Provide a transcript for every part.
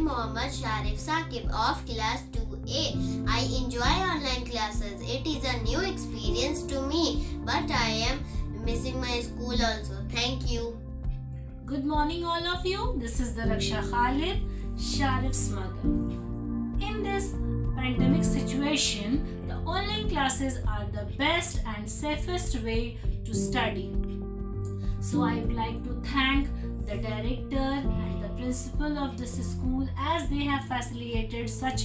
Mohammad Sharif Saqib of class 2A. I enjoy online classes. It is a new experience to me, but I am missing my school also. Thank you. Good morning all of you. This is Daraksha Khalid, Sharif's mother. In this pandemic situation, the online classes are the best and safest way to study. So I would like to thank the director and the principal of this school as they have facilitated such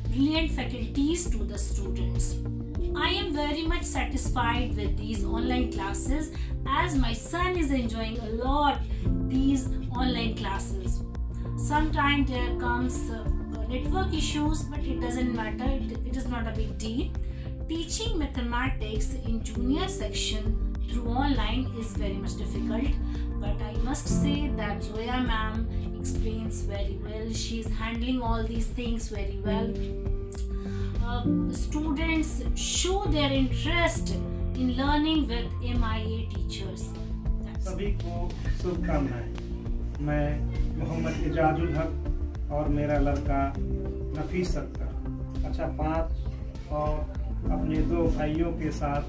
brilliant faculties to the students. I am very much satisfied with these online classes as my son is enjoying a lot these online classes. Sometimes there comes network issues, but it doesn't matter, it is not a big deal. Teaching mathematics in junior section through online is very much difficult, but I must say that Zoya ma'am explains very well. She is handling all these things very well. Students show their interest in learning with MIA teachers. सभी को शुभकामनाएं। मैं मोहम्मद इजाजुल हक और मेरा लड़का नफीस अख्तर अच्छा 5 और अपने 2 भाइयों के साथ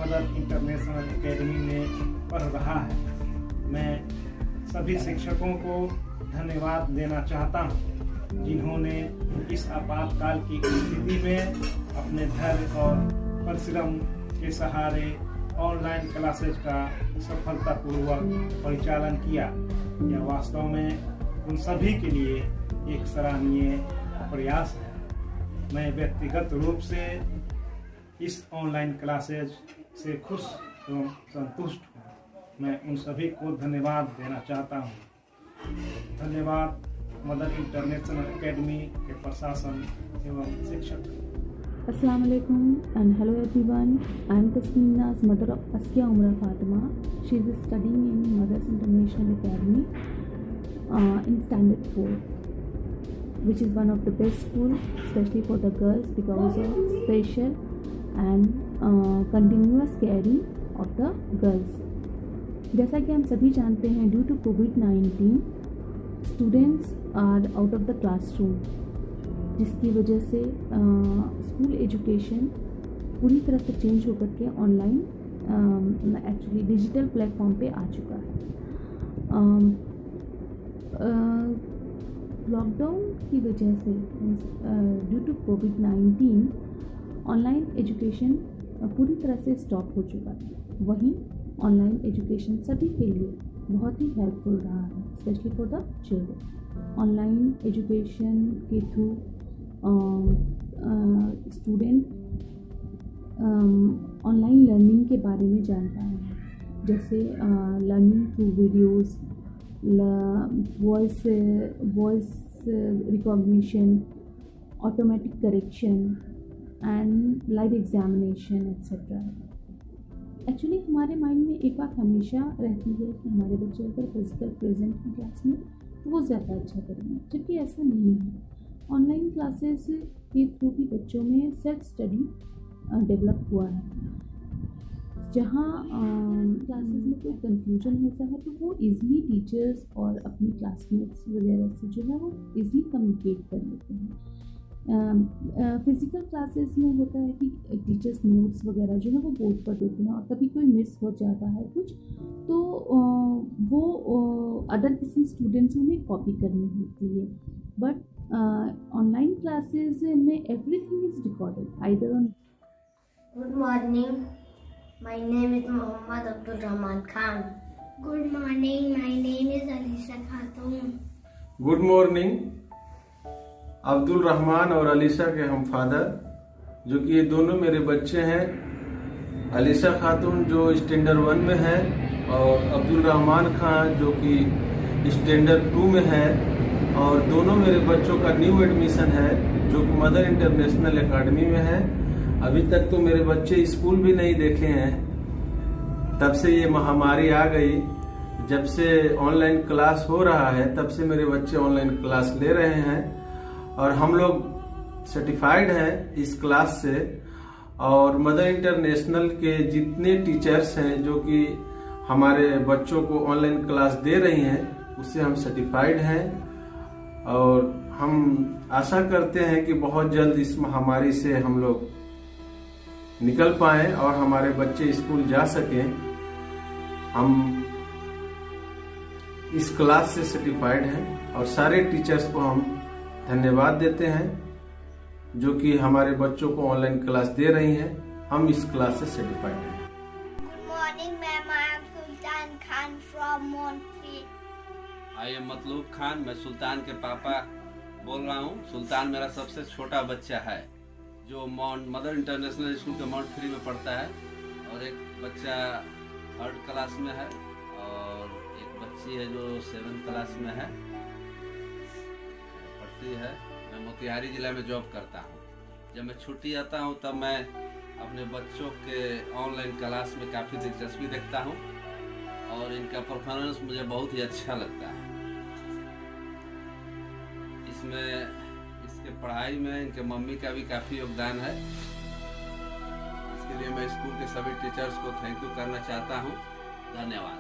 मदर इंटरनेशनल एकेडमी में पढ़ रहा है। मैं सभी शिक्षकों को धन्यवाद देना चाहता हूं, जिन्होंने इस आपातकाल की स्थिति में अपने धैर्य और परिश्रम के सहारे ऑनलाइन क्लासेज का सफलतापूर्वक परिचालन किया। यह वास्तव में उन सभी के लिए एक सराहनीय प्रयास है। मैं व्यक्तिगत रूप से इस ऑनलाइन क्लासेज से खुश एवं संतुष्ट हूँ। मैं उन सभी को धन्यवाद देना चाहता हूँ। धन्यवाद मदर इंटरनेशनल एकेडमी के प्रशासन एवं शिक्षक। Assalamu alaikum and hello everyone. I am Tasmina's mother of Askia Umra Fatima. She is studying in Mothers International Academy in Standard 4, which is one of the best schools, especially for the girls because of special and continuous caring of the girls. जैसा कि हम सभी जानते हैं, due to कोविड-19 students are out of the classroom, जिसकी वजह से स्कूल एजुकेशन पूरी तरह से चेंज होकर के ऑनलाइन एक्चुअली डिजिटल प्लेटफॉर्म पे आ चुका है। लॉकडाउन की वजह से ड्यू टू कोविड-19 ऑनलाइन एजुकेशन पूरी तरह से स्टॉप हो चुका है। वहीं ऑनलाइन एजुकेशन सभी के लिए बहुत ही हेल्पफुल रहा है, specially for the children. Online education के थ्रू स्टूडेंट ऑनलाइन लर्निंग के बारे में जान पाए हैं, जैसे learning through videos, voice recognition, automatic correction and live examination etcetera. Actually हमारे माइंड में एक बात हमेशा रहती है कि हमारे बच्चे अगर फिजिकल प्रेजेंट हैं क्लास में तो वो ज़्यादा अच्छा करेंगे, जबकि ऐसा नहीं है। ऑनलाइन क्लासेस के थ्रू भी बच्चों में सेल्फ स्टडी डेवलप हुआ है। जहाँ क्लासेस में कोई कंफ्यूजन होता है तो वो इजीली टीचर्स और अपनी क्लासमेट्स वगैरह से जो है वो इजीली कम्युनिकेट कर लेते हैं। फिज़िकल क्लासेस में होता है कि टीचर्स नोट्स वगैरह जो है वो बोर्ड पर देते हैं और कभी कोई मिस हो जाता है कुछ तो वो अदर किसी स्टूडेंट से उन्हें कॉपी करनी होती है। बट ऑनलाइन क्लासेस में everything is recorded either on. Good morning. My name is Mohammad Abdul Rahman Khan. Good morning. My name is Alisha Khatun. Good morning. Abdul Rahman और अलीशा के हम फादर, जो कि ये दोनों मेरे बच्चे हैं। अलीशा खातून जो स्टैंडर्ड 1 में है और अब्दुल रहमान खान जो कि स्टैंडर्ड 2 में है, और दोनों मेरे बच्चों का न्यू एडमिशन है जो कि मदर इंटरनेशनल एकेडमी में है। अभी तक तो मेरे बच्चे स्कूल भी नहीं देखे हैं, तब से ये महामारी आ गई। जब से ऑनलाइन क्लास हो रहा है तब से मेरे बच्चे ऑनलाइन क्लास ले रहे हैं और हम लोग सर्टिफाइड हैं इस क्लास से। और मदर इंटरनेशनल के जितने टीचर्स हैं जो कि हमारे बच्चों को ऑनलाइन क्लास दे रही हैं उससे हम सर्टिफाइड हैं और हम आशा करते हैं कि बहुत जल्द इस महामारी से हम लोग निकल पाएं और हमारे बच्चे स्कूल जा सकें। हम इस क्लास से सर्टिफाइड हैं और सारे टीचर्स को हम धन्यवाद देते हैं जो कि हमारे बच्चों को ऑनलाइन क्लास दे रही हैं। हम इस क्लास से सर्टिफाइड हैं। Good morning, ma'am. I am Sultan Khan from Montreal. I am Matloob Khan, मैं सुल्तान के पापा बोल रहा हूँ। सुल्तान मेरा सबसे छोटा बच्चा है जो मदर इंटरनेशनल स्कूल के माउंट फ्री में पढ़ता है, और एक बच्चा 3rd क्लास में है और एक बच्ची है जो 7th क्लास में है, पढ़ती है। मैं मोतिहारी जिला में जॉब करता हूँ। जब मैं छुट्टी आता हूँ तब मैं अपने बच्चों के ऑनलाइन क्लास में काफ़ी दिलचस्पी देखता हूँ और इनका परफॉर्मेंस मुझे बहुत ही अच्छा लगता है। इसमें इसके पढ़ाई में इनके मम्मी का भी काफ़ी योगदान है। इसके लिए मैं स्कूल के सभी टीचर्स को थैंक यू करना चाहता हूँ। धन्यवाद।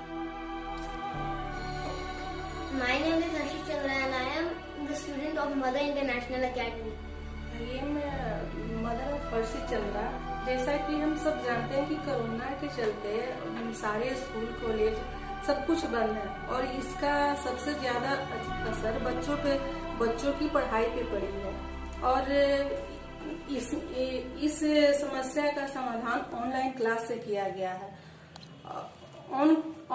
My name is Ashish Chandra and I am the student of Mother International Academy. ये मैं मदर ऑफ फर्सी चंद्रा। जैसा कि हम सब जानते हैं कि कोरोना के चलते सारे स्कूल कॉलेज सब कुछ बंद है और इसका सबसे ज्यादा असर बच्चों की पढ़ाई पे पड़ी है। और इस समस्या का समाधान ऑनलाइन क्लास से किया गया है।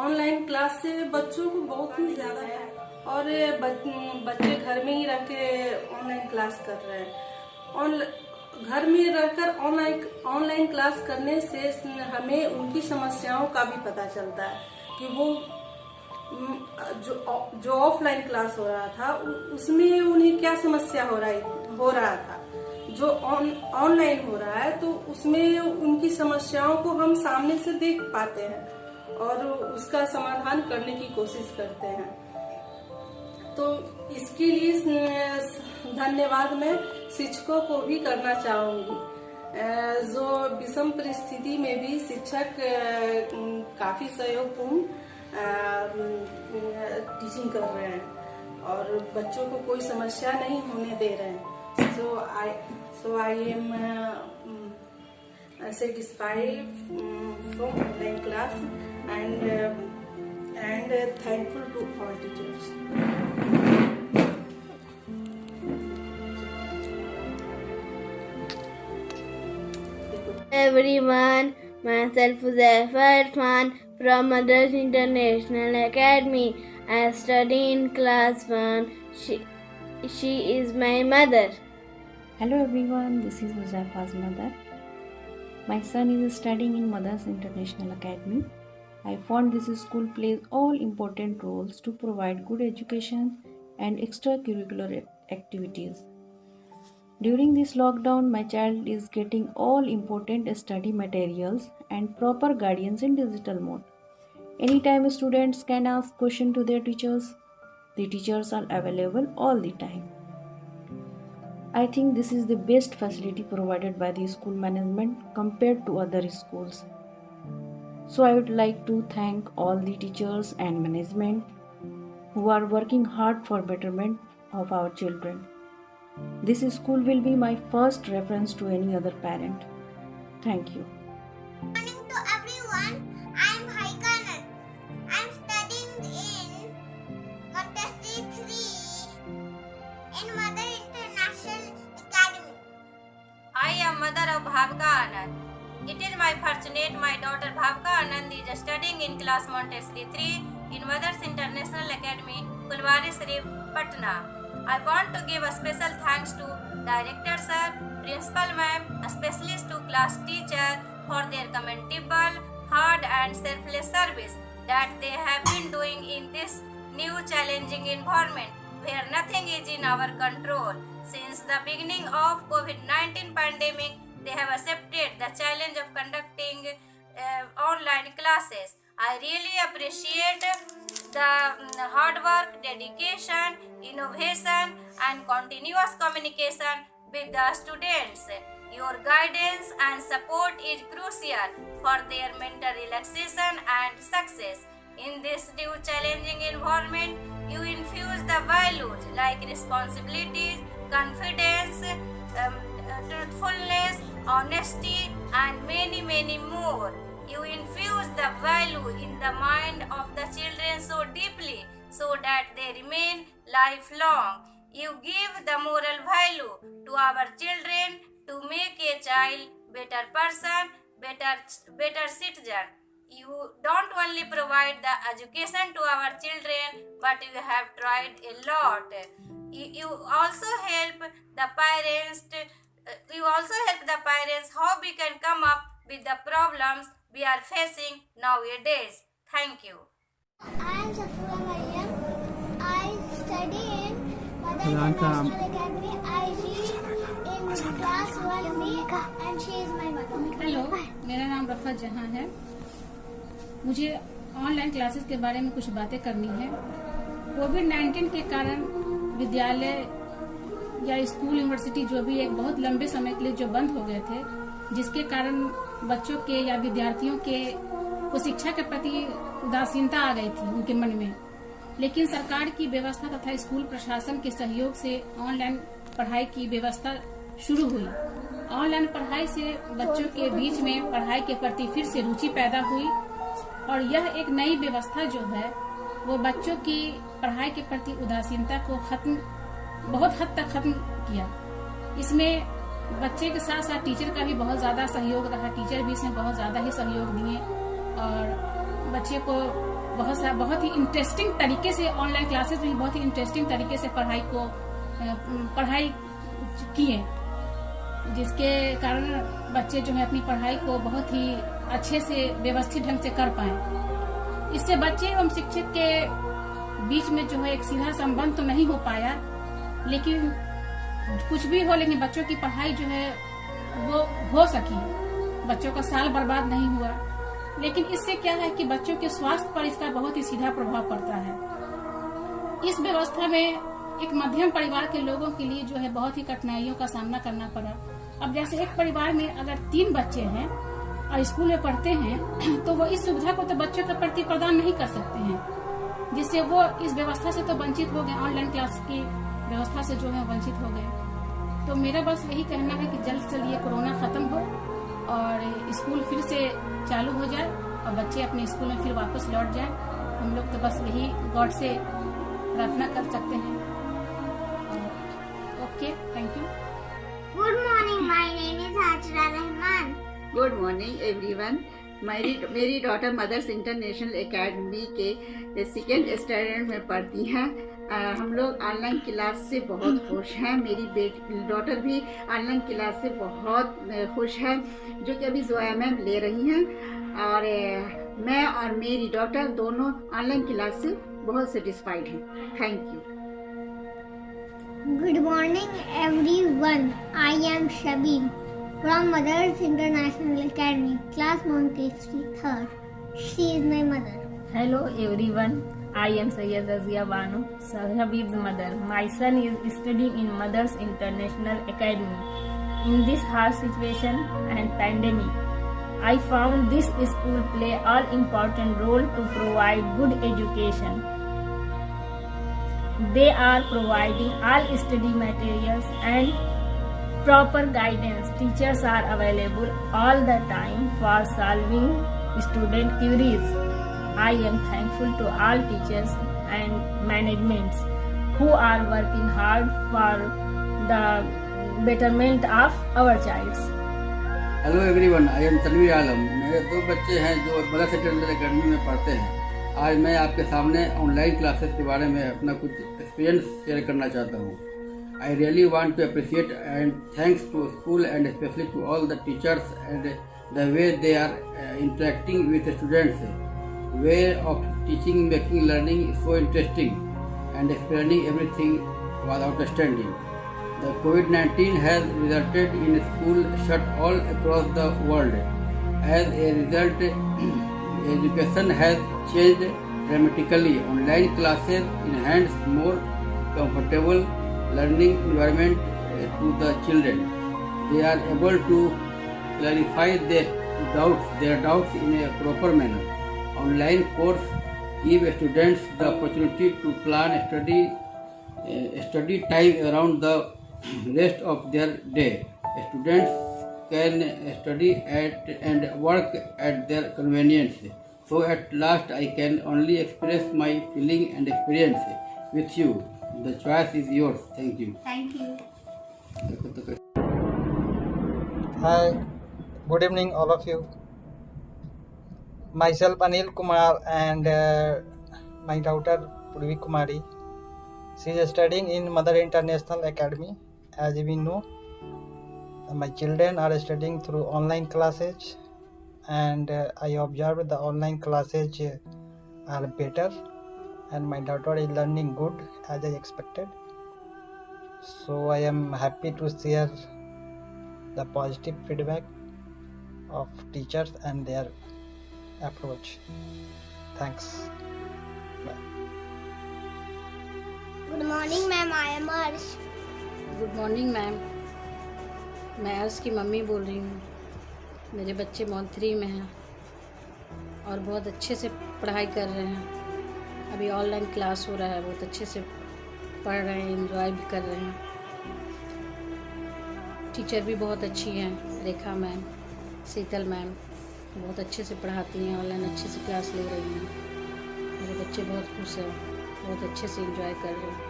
ऑनलाइन क्लास से बच्चों को बहुत ही ज्यादा है और बच्चे घर में ही रह के ऑनलाइन क्लास कर रहे हैं। घर में रहकर ऑनलाइन क्लास करने से हमें उनकी समस्याओं का भी पता चलता है कि वो जो ऑफलाइन क्लास हो रहा था उसमें उन्हें क्या समस्या हो रहा था। जो ऑनलाइन हो रहा है तो उसमें उनकी समस्याओं को हम सामने से देख पाते हैं और उसका समाधान करने की कोशिश करते हैं। तो इसके लिए धन्यवाद मैं शिक्षकों को भी करना चाहूंगी, जो विषम परिस्थिति में भी शिक्षक काफी सहयोगपूर्ण टीचिंग कर रहे हैं और बच्चों को कोई समस्या नहीं होने दे रहे हैं। So I am satisfied from online class and thankful to all teachers. Everyone, myself Huzaifa Irfan from Mothers International Academy. I study in class 1. She is my mother. Hello everyone, this is Huzaifa's mother. My son is studying in Mothers International Academy. I found this school plays all important roles to provide good education and extracurricular activities. During this lockdown, my child is getting all important study materials and proper guidance in digital mode. Anytime students can ask questions to their teachers, the teachers are available all the time. I think this is the best facility provided by the school management compared to other schools. So I would like to thank all the teachers and management who are working hard for betterment of our children. This school will be my first reference to any other parent. Thank you. Good morning to everyone. I am Haikanan. I am studying in Montessori 3 in Mother International Academy. I am mother of Bhavka Anand. It is my fortunate my daughter Bhavka Anand is studying in class Montessori 3 in Mothers International Academy, Kulwari Sharif, Patna. I want to give a special thanks to Director Sir, Principal Ma'am, especially to class teacher for their commendable, hard and selfless service that they have been doing in this new challenging environment where nothing is in our control. Since the beginning of COVID-19 pandemic, they have accepted the challenge of conducting online classes. I really appreciate the hard work, dedication, innovation and continuous communication with the students. Your guidance and support is crucial for their mental relaxation and success. In this new challenging environment, you infuse the values like responsibilities, confidence, truthfulness, honesty, and many more. You infuse the value in the mind of the children so deeply so that they remain lifelong. You give the moral value to our children to make a child better person, better citizen. You don't only provide the education to our children, but you have tried a lot. You also help the parents. You also help the parents how we can come up with the problems we are facing nowadays. Thank you. I am Safura Maryam. I study in Mother International Academy. I read in class 1B and she is my mother. Hello, मेरा नाम रफ़ा जहां है। मुझे online classes के बारे में कुछ बातें करनी है। कोविड-19 के कारण विद्यालय या स्कूल यूनिवर्सिटी जो भी एक बहुत लंबे समय के लिए जो बंद हो गए थे, जिसके कारण बच्चों के या विद्यार्थियों के को शिक्षा के प्रति उदासीनता आ गई थी उनके मन में। लेकिन सरकार की व्यवस्था तथा स्कूल प्रशासन के सहयोग से ऑनलाइन पढ़ाई की व्यवस्था शुरू हुई। ऑनलाइन पढ़ाई से बच्चों के बीच में पढ़ाई के प्रति फिर से रुचि पैदा हुई और यह एक नई व्यवस्था जो है वो बच्चों की पढ़ाई के प्रति उदासीनता को बहुत हद तक खत्म किया। इसमें बच्चे के साथ साथ टीचर का भी बहुत ज्यादा सहयोग रहा। टीचर भी इसमें बहुत ज्यादा ही सहयोग दिए और बच्चे को बहुत ही इंटरेस्टिंग तरीके से ऑनलाइन क्लासेस में बहुत ही इंटरेस्टिंग तरीके से पढ़ाई किए, जिसके कारण बच्चे जो है अपनी पढ़ाई को बहुत ही अच्छे से व्यवस्थित ढंग से कर पाए। इससे बच्चे एवं शिक्षक के बीच में जो है एक सीधा संबंध तो नहीं हो पाया, लेकिन कुछ भी हो, लेकिन बच्चों की पढ़ाई जो है वो हो सकी, बच्चों का साल बर्बाद नहीं हुआ। लेकिन इससे क्या है कि बच्चों के स्वास्थ्य पर इसका बहुत ही सीधा प्रभाव पड़ता है। इस व्यवस्था में एक मध्यम परिवार के लोगों के लिए जो है बहुत ही कठिनाइयों का सामना करना पड़ा। अब जैसे एक परिवार में अगर 3 बच्चे हैं और स्कूल में पढ़ते हैं तो वो इस सुविधा को तो बच्चों के प्रति प्रदान नहीं कर सकते हैं, जिससे वो इस व्यवस्था से तो वंचित हो गए, ऑनलाइन क्लास की व्यवस्था से जो है वंचित हो गए। तो मेरा बस यही कहना है कि जल्द से जल्द ये कोरोना खत्म हो और स्कूल फिर से चालू हो जाए और बच्चे अपने स्कूल में फिर वापस लौट जाए। हम लोग तो बस यही गॉड से प्रार्थना कर सकते हैं। Okay, thank you. Good morning, my name is Hajra Rahman. Good morning everyone. मेरी डॉटर मदर्स इंटरनेशनल एकेडमी के 2nd स्टैंडर्ड में पढ़ती हैं। हम लोग ऑनलाइन क्लास से बहुत खुश हैं। मेरी डॉटर भी ऑनलाइन क्लास से बहुत खुश है, जो कि अभी जोया मैम ले रही हैं, और मैं और मेरी डॉटर दोनों ऑनलाइन क्लास से बहुत सेटिस्फाइड हैं। Thank you. Good morning, everyone. I am Shabib from Mothers International Academy, class Montessori 3rd. She is my mother. Hello everyone. I am Sayyed Razia Banu, Habib's mother. My son is studying in Mothers International Academy. In this harsh situation and pandemic, I found this school play all important role to provide good education. They are providing all study materials and proper guidance. Teachers are available all the time for solving student queries. I am thankful to all teachers and managements who are working hard for the betterment of our childs. Hello everyone, I am Tanveer Alam. मेरे 2 बच्चे हैं जो mother's international academy में पढ़ते हैं। आज मैं आपके सामने ऑनलाइन क्लासेस के बारे में अपना कुछ एक्सपीरियंस शेयर करना चाहता हूँ। I really want to appreciate and thanks to school and specially to all the teachers and the way they are interacting with students. Way of teaching making learning so interesting and explaining everything was outstanding. The COVID-19 has resulted in school shut all across the world. As a result, education has changed dramatically. Online classes enhance more comfortable learning environment to the children. They are able to clarify their doubts in a proper manner. Online course give students the opportunity to plan study study time around the rest of their day. Students can study and work at their convenience. So at last I can only express my feeling and experience with you. The choice is yours. Thank you. Thank you. Hi, good evening all of you. Myself Anil Kumar and my daughter Purvi Kumari. She is studying in Mother International Academy. As we know, my children are studying through online classes, and I observed the online classes are better, and my daughter is learning good as I expected. So I am happy to share the positive feedback of teachers and their approach. Thanks. Bye. Good morning, ma'am. I am Arsh. Good morning ma'am, मैं अर्श की mummy बोल रही हूँ। मेरे बच्चे mod 3 में हैं और बहुत अच्छे से पढ़ाई कर रहे हैं। अभी ऑनलाइन क्लास हो रहा है, बहुत अच्छे से पढ़ रहे हैं, एंजॉय भी कर रहे हैं। टीचर भी बहुत अच्छी हैं, रेखा मैम, शीतल मैम बहुत अच्छे से पढ़ाती हैं, ऑनलाइन अच्छे से क्लास ले रही हैं। मेरे बच्चे बहुत खुश हैं, बहुत अच्छे से एंजॉय कर रहे हैं।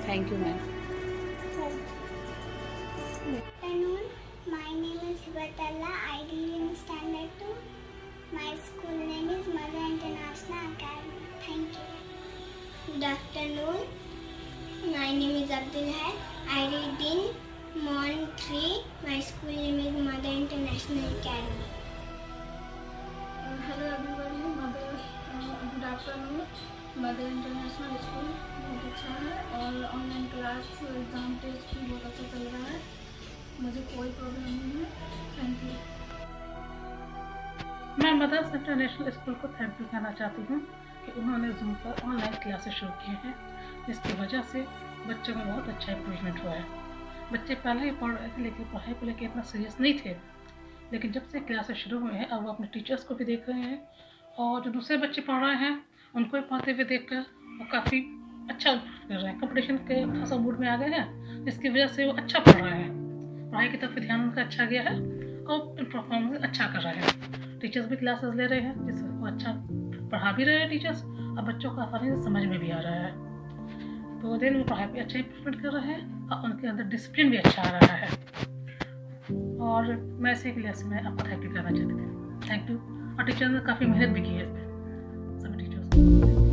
Thank you ma'am. Good afternoon. My name is Hibatalla. I read in Standard 2. My school name is Mother International Academy. Thank you. Good afternoon. My name is Abdul Hai. I read in Mon 3. My school name is Mother International Academy. Hello everybody. Good afternoon. Mother international school बहुत अच्छा है और online class exam test भी बहुत अच्छा चल रहा है। मुझे कोई प्रॉब्लम नहीं है। Thank you. मैं मदर्स इंटरनेशनल स्कूल को थैंक यू कहना चाहती हूँ कि उन्होंने जूम पर ऑनलाइन क्लासेस शुरू किए हैं, जिसकी वजह से बच्चों में बहुत अच्छा इम्प्रूवमेंट हुआ है। बच्चे पहले ही पढ़ रहे थे लेकिन पढ़ाई को लेकर इतना सीरियस नहीं थे, लेकिन जब से क्लासेस शुरू हुए हैं अब वो अपने टीचर्स को भी देख रहे हैं और जो दूसरे बच्चे पढ़ रहे हैं उनको भी पढ़ते हुए देख कर वो काफ़ी अच्छा कर रहे हैं। कंपटीशन के खासा मूड में आ गए हैं, जिसकी वजह से वो अच्छा पढ़ रहे हैं। पढ़ाई की तरफ ध्यान उनका अच्छा गया है और परफॉर्मेंस अच्छा कर रहे हैं। टीचर्स भी क्लासेस ले रहे हैं, जिससे वो अच्छा पढ़ा भी रहे हैं टीचर्स, और बच्चों को आसानी से समझ में भी आ रहा है। तो दिन वो पढ़ाई पर अच्छा इम्प्रूवमेंट कर रहे हैं और उनके अंदर डिसिप्लिन भी अच्छा आ रहा है। और मैं इसी के लिए मैं आपको थैंक यू कहना चाहती थी। Thank you. और टीचर्स ने काफ़ी मेहनत भी की है इस पर, सभी टीचर्स।